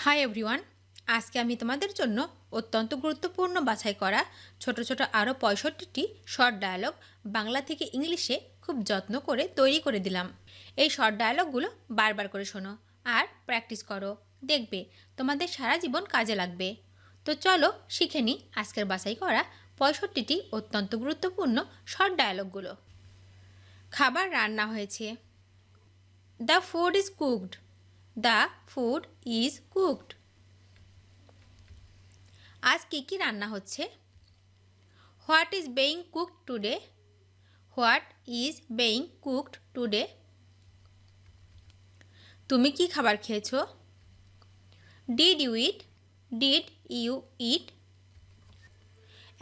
Hi everyone, আজকে আমি তোমাদের জন্য অত্যন্ত গুরুত্বপূর্ণ বাছাই করা ছোট ছোট আরও ৬৫টি শর্ট ডায়ালগ বাংলা থেকে ইংলিশে খুব যত্ন করে তৈরি করে দিলাম। এই শর্ট ডায়ালগগুলো বারবার করে শোনো আর প্র্যাকটিস করো, দেখবে তোমাদের সারা জীবন কাজে লাগবে। তো চলো শিখে নিই আজকের বাছাই করা ৬৫টি অত্যন্ত গুরুত্বপূর্ণ শর্ট ডায়ালগগুলো। খাবার রান্না হয়েছে। The food is cooked. The food is cooked. আজ কি রান্না হচ্ছে? What is being cooked today? What is being cooked today? তুমি কি খাবার খেয়েছো? Did you eat? Did you eat?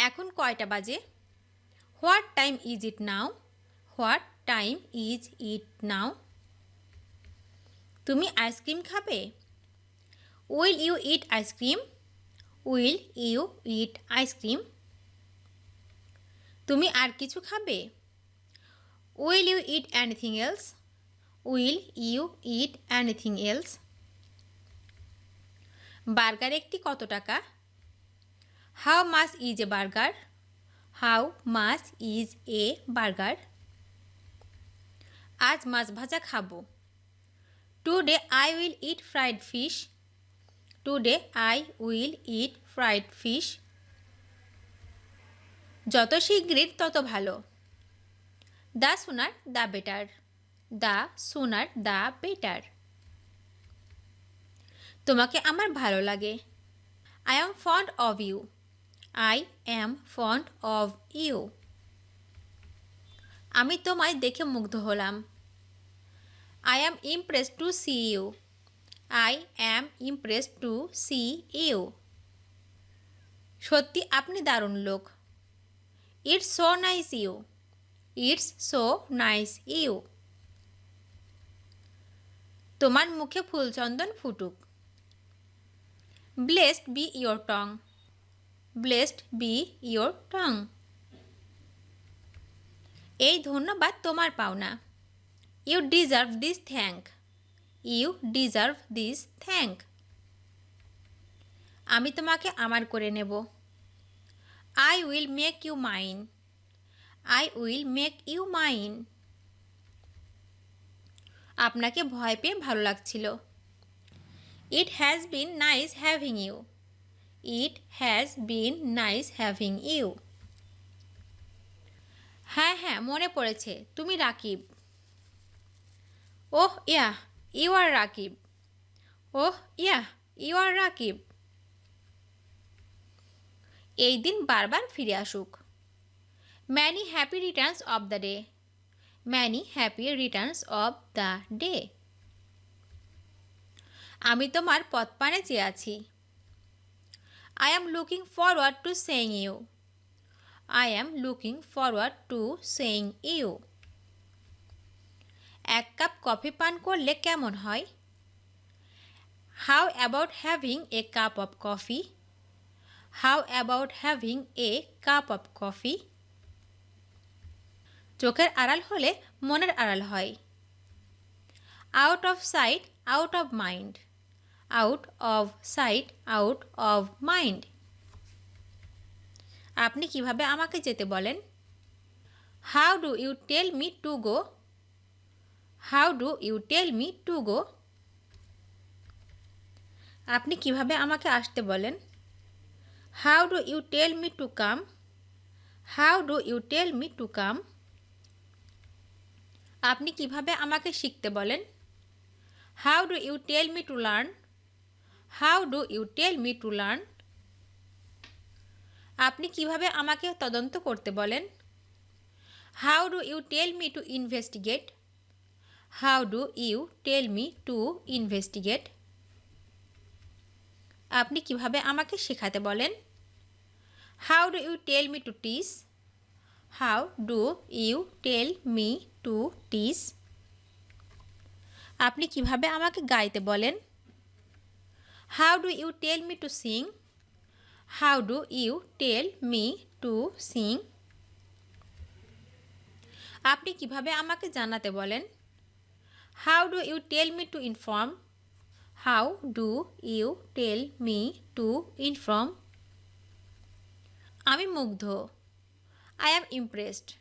এখন কয়টা বাজে? What time is it now? What time is it now? তুমি আইসক্রিম খাবে? Will you eat ice cream? Will you eat ice cream? তুমি আর কিছু খাবে? Will you eat anything else? Will you eat anything else? Burger একটি কত টাকা? How much is a burger? How much is a burger? আজ মাছ ভাজা খাবো। Today I will eat fried fish. Today I will eat fried fish. যত শিগগির তত ভালো। The sooner the better. The sooner the better. তোমাকে আমার ভালো লাগে। I am fond of you. I am fond of you. আমি তোমায় দেখে মুগ্ধ হলাম। I am impressed to see you. I am impressed to see you. সত্যি আপনি দারুণ লোক। It's so nice you. It's so nice you. তোমার মুখে ফুলচন্দন ফুটুক। Blessed be your tongue. Blessed be your tongue. এই ধন্যবাদ তোমার পাওনা। You deserve this thank. You deserve this thank. আমি তোমাকে আমার করে নেব। I will make you mine. I will make you mine. আপনাকে ভয় পেয়ে ভালো লাগছিল। It has been nice having you. It has been nice having you. হ্যাঁ হ্যাঁ মনে পড়েছে, তুমি Rakib. Oh yeah, you are Rakib. Oh yeah, you are Rakib. এই দিন বারবার ফিরে আসুক। Many happy returns of the day. Many happy returns of the day. আমি তোমার পদপানে চেয়ে আছি। I am looking forward to seeing you. I am looking forward to seeing you. এক কাপ কফি পান করলে কেমন হয়? How about having a cup of coffee? How about having a cup of coffee? চোখের আড়াল হলে মনের আড়াল হয়। Out of sight, out of mind. Out of sight, out of mind. আপনি কিভাবে আমাকে যেতে বলেন? How do you tell me to go? How do you tell me to go? আপনি কিভাবে আমাকে আসতে বলেন? How do you tell me to come? How do you tell me to come? আপনি কিভাবে আমাকে শিখতে বলেন? How do you tell me to learn? How do you tell me to learn? আপনি কিভাবে আমাকে তদন্ত করতে বলেন? How do you tell me to investigate? How do you tell me to investigate? আপনি কিভাবে আমাকে শেখাতে বলেন? How do you tell me to teach? How do you tell me to teach? আপনি কিভাবে আমাকে গাইতে বলেন? How do you tell me to sing? How do you tell me to sing? আপনি কিভাবে আমাকে জানাতে বলেন? How do you tell me to inform? How do you tell me to inform? আমি মুগ্ধ। I am impressed.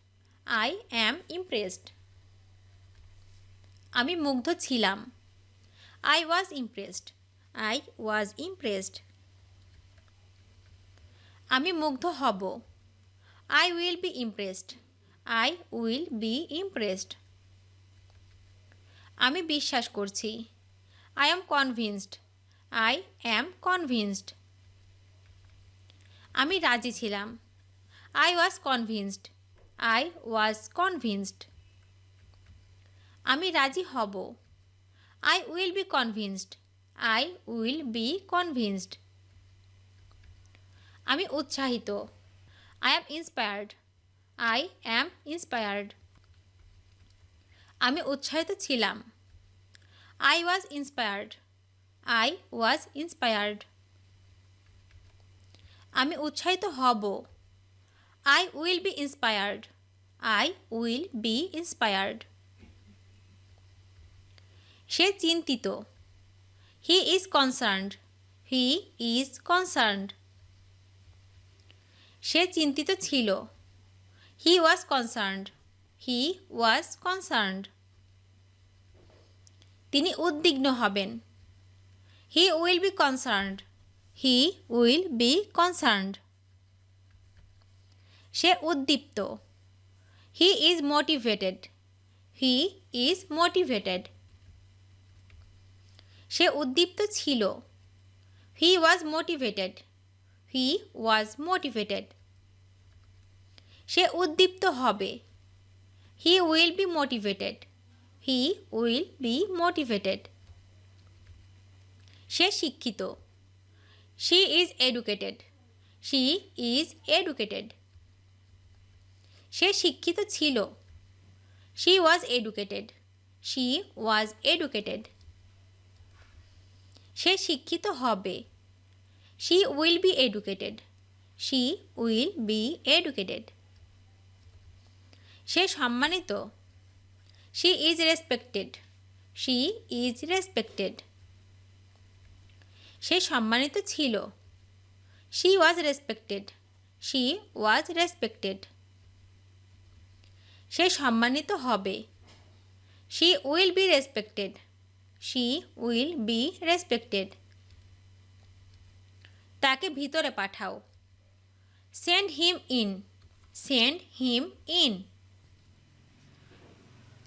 I am impressed. আমি মুগ্ধ ছিলাম। I was impressed. I was impressed. আমি মুগ্ধ হব। I will be impressed. I will be impressed. আমি বিশ্বাস করছি। I am convinced. I am convinced. আমি রাজি ছিলাম। I was convinced. I was convinced. আমি রাজি হব। I will be convinced. I will be convinced. আমি উৎসাহিত। I am inspired. I am inspired. আমি উৎসাহিত ছিলাম। I was inspired. I was inspired. আমি উৎসাহিত হব। I will be inspired. I will be inspired. সে চিন্তিত। He is concerned. He is concerned. সে চিন্তিত ছিল। He was concerned. He was concerned. তিনি উদ্বিগ্ন হবেন। He will be concerned. He will be concerned. সে উদ্দীপ্ত। He is motivated. He is motivated. সে উদ্দীপ্ত ছিল। He was motivated. He was motivated. সে উদ্দীপ্ত হবে। He will be motivated. He will be motivated. সে শিক্ষিত। She is educated. She is educated. সে শিক্ষিত ছিল। She was educated. She was educated. সে শিক্ষিত হবে। She will be educated. She will be educated. সে সম্মানিত। She is respected. She is respected. সে সম্মানিত ছিল। She was respected. She was respected. সে সম্মানিত হবে। She will be respected. She will be respected. তাকে ভিতরে পাঠাও। Send him in. Send him in.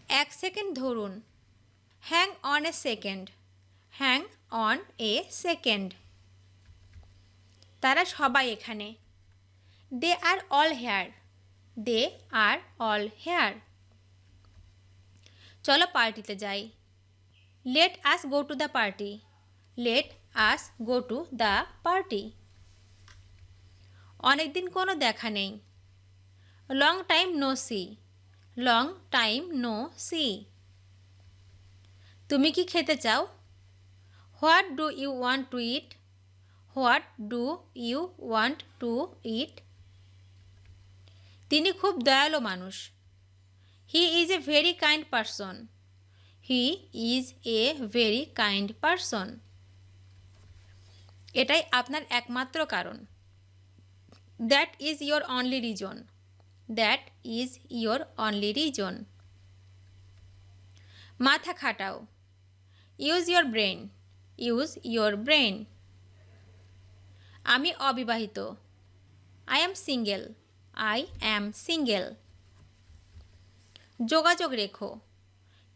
এক সেকেন্ড ধরুন। Hang on a second. Hang on a second. তারা সবাই এখানে। They are all here. They are all here. চলো পার্টিতে যাই। Let us go to the party. Let us go to the party. অনেকদিন কোনো দেখা নেই। Long time no see. Long time no see. তুমি কি খেতে চাও? What do you want to eat? What do you want to it? তিনি খুব দয়ালু মানুষ। He is a very kind person. He is a very kind person. এটাই আপনার একমাত্র কারণ। That is your only reason. That is your only reason. মাথা খাটাও। Use your brain. Use your brain. আমি অবিবাহিত। I am single. I am single. যোগাযোগ রেখো।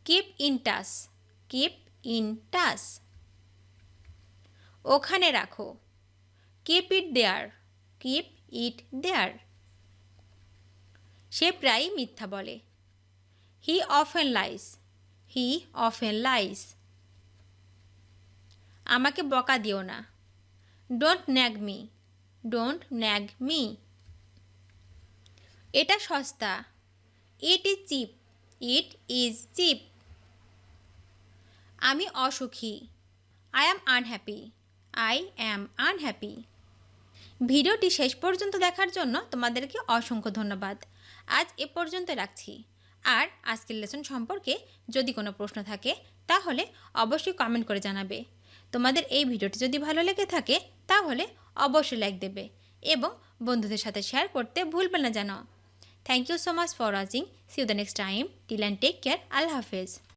Keep in touch. Keep in touch. ওখানে রাখো। Keep it there. Keep it দেয়ার। সে প্রায়ই মিথ্যা বলে। He often lies. He often lies. আমাকে বকা দিও না। Don't nag me. Don't nag me. এটা সস্তা। It is cheap. It is cheap. আমি অসুখী। I am unhappy. I am unhappy. ভিডিওটি শেষ পর্যন্ত দেখার জন্য তোমাদেরকে অসংখ্য ধন্যবাদ। আজ এ পর্যন্ত রাখছি। আর আজকের লেসন সম্পর্কে যদি কোনো প্রশ্ন থাকে তাহলে অবশ্যই কমেন্ট করে জানাবে। তোমাদের এই ভিডিওটি যদি ভালো লেগে থাকে তাহলে অবশ্যই লাইক দেবে এবং বন্ধুদের সাথে শেয়ার করতে ভুলবে না যেন। Thank you so much for watching. See you the next time. Till and take care. আল্লাহ হাফেজ।